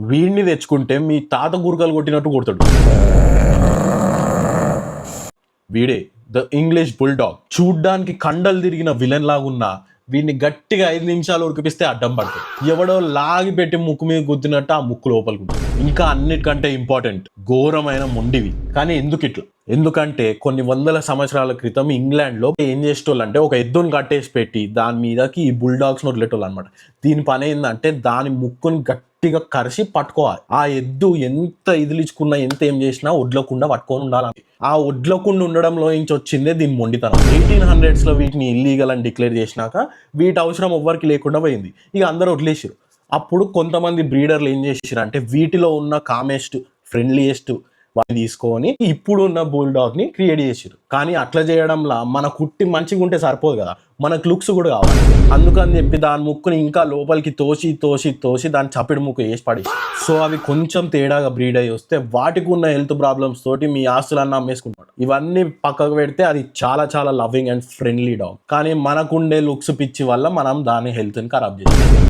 వీడిని తెచ్చుకుంటే మీ తాత గురకలు కొట్టినట్టు కొడతాడు. వీడే ద ఇంగ్లీష్ బుల్డాగ్. చూడ్డానికి కండలు తిరిగిన విలన్ లాగున్నా వీడిని గట్టిగా 5 నిమిషాలు ఉరికిపిస్తే అడ్డం పడుతుంది. ఎవడో లాగి పెట్టి ముక్కు మీద గుద్దినట్టు ఆ ముక్కు లోపలికి ఉంటుంది. ఇంకా అన్నిటికంటే ఇంపార్టెంట్, ఘోరమైన మొండివి. కానీ ఎందుకు ఇట్లా? ఎందుకంటే కొన్ని వందల సంవత్సరాల క్రితం ఇంగ్లాండ్ లో ఏం చేసేటోళ్ళు అంటే ఒక ఎద్దును కట్టేసి పెట్టి దాని మీదకి ఈ బుల్డాగ్స్ వదిలేటోళ్ళు అనమాట. దీని పని ఏంటంటే దాని ముక్కుని గట్టిగా కరిసి పట్టుకోవాలి. ఆ ఎద్దు ఎంత ఇదిలించుకున్నా ఎంత ఏం చేసినా వడ్లకుండా పట్టుకొని ఉండాలని. ఆ వడ్లకుండా ఉండడంలో నుంచి వచ్చిందే దీని మొండితనం. 1800s లో వీటిని ఇల్లీగల్ అని డిక్లేర్ చేసినాక వీటి అవసరం ఎవ్వరికి లేకుండా పోయింది. ఇక అందరూ వదిలేసారు. అప్పుడు కొంతమంది బ్రీడర్లు ఏం చేసారు అంటే వీటిలో ఉన్న కామెస్ట్, ఫ్రెండ్లీయెస్ట్ వాటిని తీసుకొని ఇప్పుడున్న బుల్డాగ్ ని క్రియేట్ చేసారు. కానీ అట్లా చేయడంలో మన కుట్టి మంచిగా ఉంటే సరిపోదు కదా, మనకు లుక్స్ కూడా కావాలి. అందుకని చెప్పి దాని ముక్కుని ఇంకా లోపలికి తోసి దాని చప్పిడి ముక్కు వేసి పడేసి. సో అవి కొంచెం తేడాగా బ్రీడ్ అయ్యి వస్తే వాటికి ఉన్న హెల్త్ ప్రాబ్లమ్స్ తోటి మీ ఆస్తులన్నీ అమ్మేసుకుంటాడు. ఇవన్నీ పక్కకు పెడితే అది చాలా చాలా లవింగ్ అండ్ ఫ్రెండ్లీ డాగ్. కానీ మనకుండే లుక్స్ పిచ్చి వల్ల మనం దాని హెల్త్ ని ఖరాబ్ చేస్తాం.